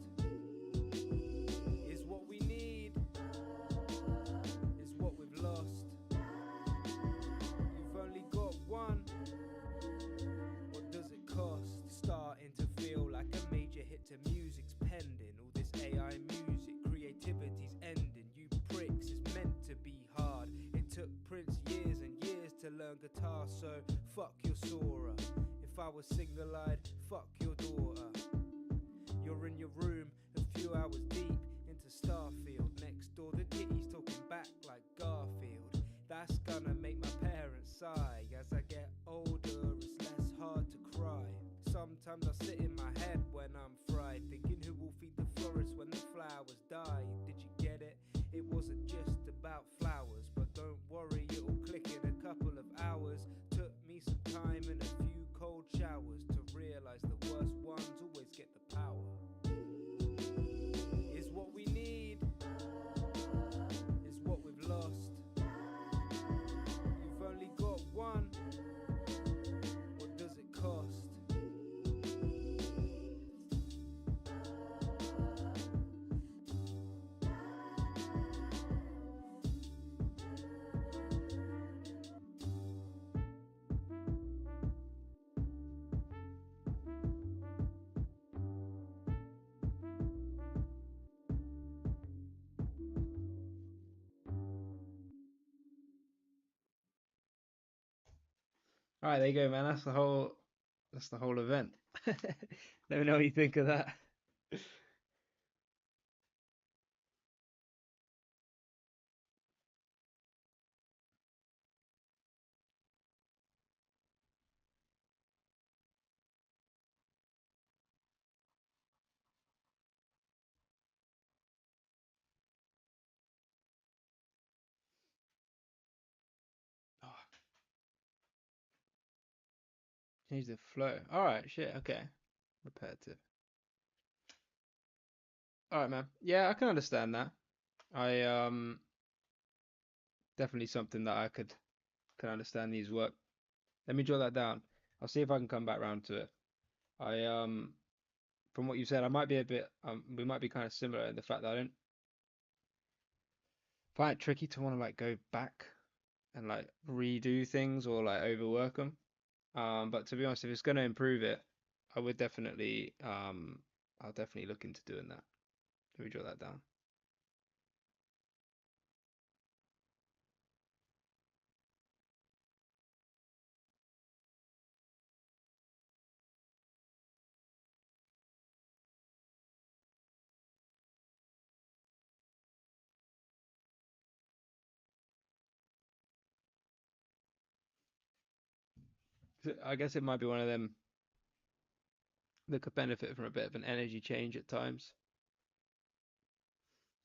Is what we need, is what we've lost. You've only got one, what does it cost? Starting to feel like a major hit to music's pending. All this AI music, creativity's ending. You pricks, it's meant to be hard. It took Prince years and years to learn guitar, so fuck your Sora. If I I was single-eyed. Fuck your daughter. You're in your room a few hours deep into Starfield. Next door the kitty's talking back like Garfield. That's gonna make my parents sigh. As I get older it's less hard to cry. Sometimes I sit in my head when I'm fried, thinking who will feed the florist when the flowers die. Did you get it? It wasn't just about flowers, but don't worry, it'll click in a couple of hours. Took me some time and a few cold showers to realize the worst ones always get the power. Is what we need, is what we've lost. You've only got one, what does it cost? All right, there you go, man. That's the whole event. Let me know what you think of that. Oh, change the flow. All right, shit. Okay, repetitive. All right, man. Yeah, I can understand that. I definitely something that I can understand these work. Let me jot that down. I'll see if I can come back round to it. I from what you said, I might be a bit we might be kind of similar in the fact that I don't find it tricky to want to like go back and like redo things or like overwork them. But to be honest, if it's going to improve it, I would definitely I'll definitely look into doing that. Let me jot that down. I guess it might be one of them that could benefit from a bit of an energy change at times.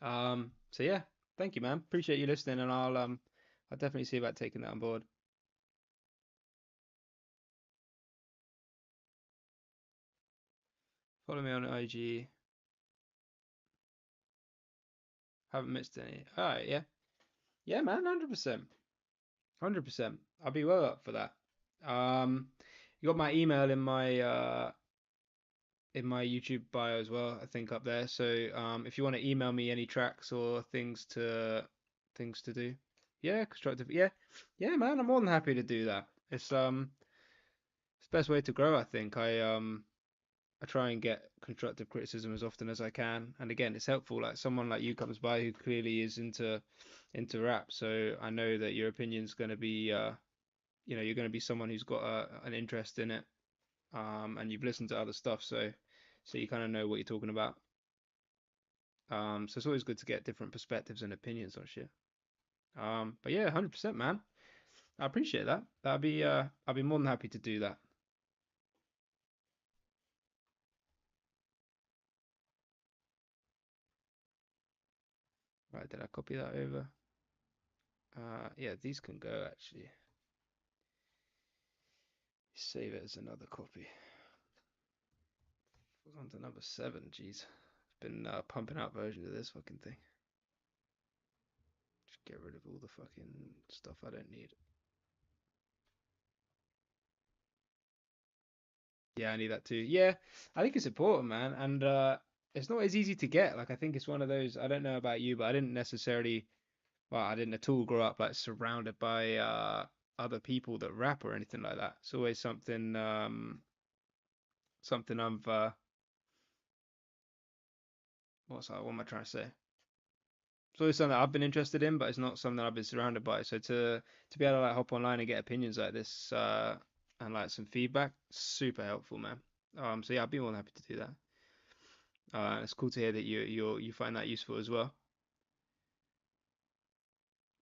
So yeah, thank you, man. Appreciate you listening, and I'll definitely see about taking that on board. Follow me on IG. Haven't missed any. All right, yeah, yeah, man, 100%, 100%. I'll be well up for that. You got my email in my YouTube bio as well, I think up there. So if you want to email me any tracks or things to do, yeah, constructive, yeah, yeah, man, I'm more than happy to do that. It's the best way to grow, I think. I try and get constructive criticism as often as I can, and again, it's helpful. Like someone like you comes by who clearly is into rap, so I know that your opinion's going to be you're going to be someone who's got an interest in it, and you've listened to other stuff, so you kind of know what you're talking about. So it's always good to get different perspectives and opinions on shit. But yeah, 100%, man. I appreciate that. I'll be more than happy to do that. Right, did I copy that over? Yeah, these can go actually. Save it as another copy. On to number 7. Jeez, been pumping out versions of this fucking thing. Just get rid of all the fucking stuff I don't need. Yeah, I need that too. Yeah, I think it's important, man, and it's not as easy to get. Like, I think it's one of those. I don't know about you, but I didn't necessarily. Well, I didn't at all grow up like surrounded by other people that rap or anything like that. It's always something I've what am I trying to say? It's always something that I've been interested in, but it's not something that I've been surrounded by. So to be able to like hop online and get opinions like this, and like some feedback, super helpful, man. So yeah, I'd be more than happy to do that. It's cool to hear that you find that useful as well.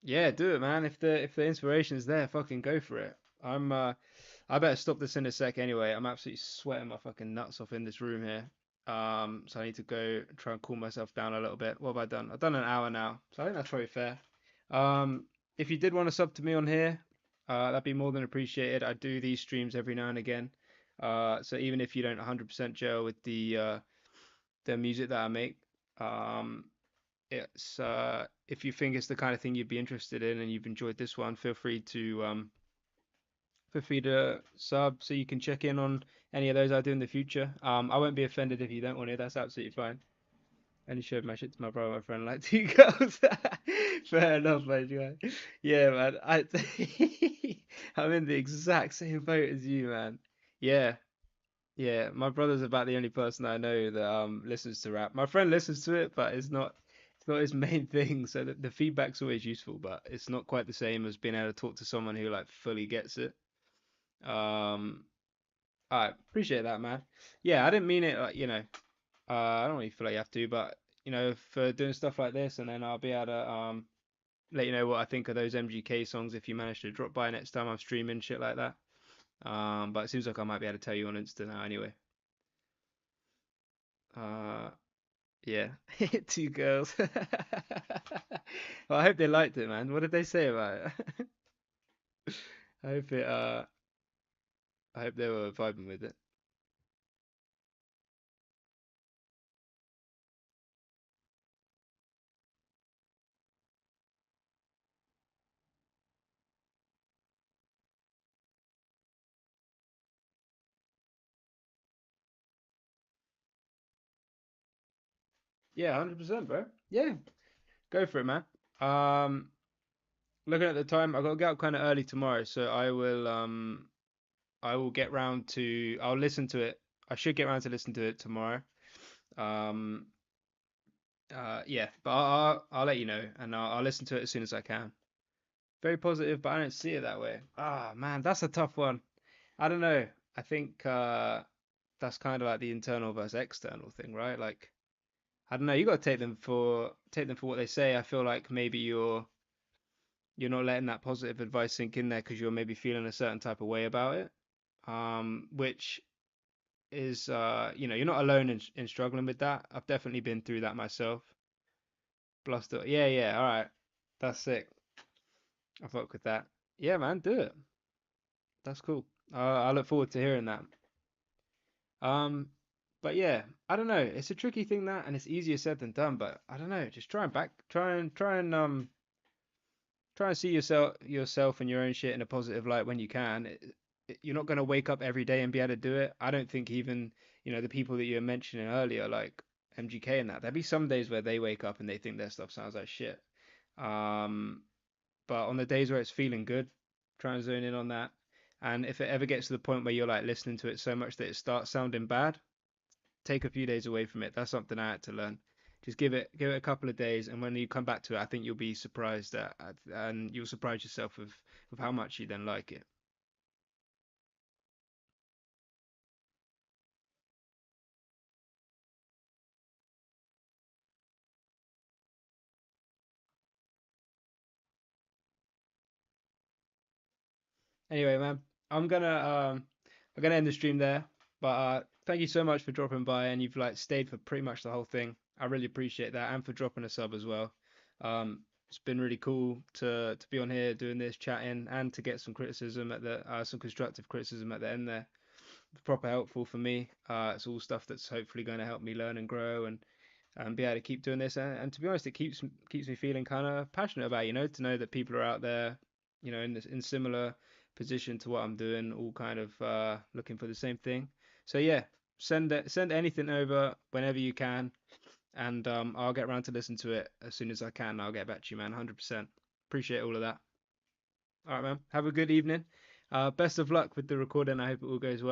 Yeah, do it, man. If the inspiration's there, fucking go for it. I better stop this in a sec anyway. I'm absolutely sweating my fucking nuts off in this room here. So I need to go try and cool myself down a little bit. What have I done? I've done an hour now, so I think that's probably fair. If you did want to sub to me on here, that'd be more than appreciated. I do these streams every now and again. So even if you don't 100% gel with the music that I make, um, it's if you think it's the kind of thing you'd be interested in and you've enjoyed this one, feel free to sub so you can check in on any of those I do in the future. I won't be offended if you don't want it. That's absolutely fine. Only showed my shit to my brother, my friend, like two girls. Fair enough, my guy. Yeah, man. I'm in the exact same boat as you, man. Yeah, yeah. My brother's about the only person I know that listens to rap. My friend listens to it, but it's not his main thing. So the feedback's always useful, but it's not quite the same as being able to talk to someone who like fully gets it. Um, I appreciate that, man. Yeah, I didn't mean it like, I don't really feel like you have to, but for doing stuff like this, and then I'll be able to let you know what I think of those MGK songs if you manage to drop by next time I'm streaming shit like that. But it seems like I might be able to tell you on Insta now anyway. Uh, yeah, two girls. Well, I hope they liked it, man. What did they say about it? I hope it. I hope they were vibing with it. Yeah, 100%, bro. Yeah, go for it, man. Um, Looking at the time, I got to get up kind of early tomorrow, so I will get round to I'll listen to it. I should get round to listen to it tomorrow. Um, yeah, but I'll let you know, and I'll listen to it as soon as I can. Very positive, but I don't see it that way. Ah, man, that's a tough one. I don't know. I think that's kind of like the internal versus external thing, right? Like, I don't know. You got to take them for what they say. I feel like maybe you're not letting that positive advice sink in there because you're maybe feeling a certain type of way about it. Which is you're not alone in struggling with that. I've definitely been through that myself. Bluster. Yeah, yeah, all right. That's sick. I fuck with that. Yeah, man, do it. That's cool. I look forward to hearing that. Um, but yeah, I don't know. It's a tricky thing that, and it's easier said than done. But I don't know. Just try and see yourself and your own shit in a positive light when you can. You're not gonna wake up every day and be able to do it. I don't think even the people that you were mentioning earlier, like MGK and that. There'll be some days where they wake up and they think their stuff sounds like shit. Um, but on the days where it's feeling good, try and zone in on that. And if it ever gets to the point where you're like listening to it so much that it starts sounding bad, take a few days away from it. That's something I had to learn. Just give it a couple of days, and when you come back to it, I think you'll be surprised and you'll surprise yourself with how much you then like it. Anyway, man, I'm gonna um I'm gonna end the stream there. But thank you so much for dropping by, and you've like stayed for pretty much the whole thing. I really appreciate that, and for dropping a sub as well. It's been really cool to be on here doing this, chatting, and to get some constructive criticism at the end there. Proper helpful for me. It's all stuff that's hopefully going to help me learn and grow and be able to keep doing this. And to be honest, it keeps me feeling kind of passionate about to know that people are out there, in similar position to what I'm doing, all kind of looking for the same thing. So yeah, send anything over whenever you can, and I'll get around to listen to it as soon as I can. I'll get back to you, man. 100%. Appreciate all of that. All right, man. Have a good evening. Best of luck with the recording. I hope it all goes well.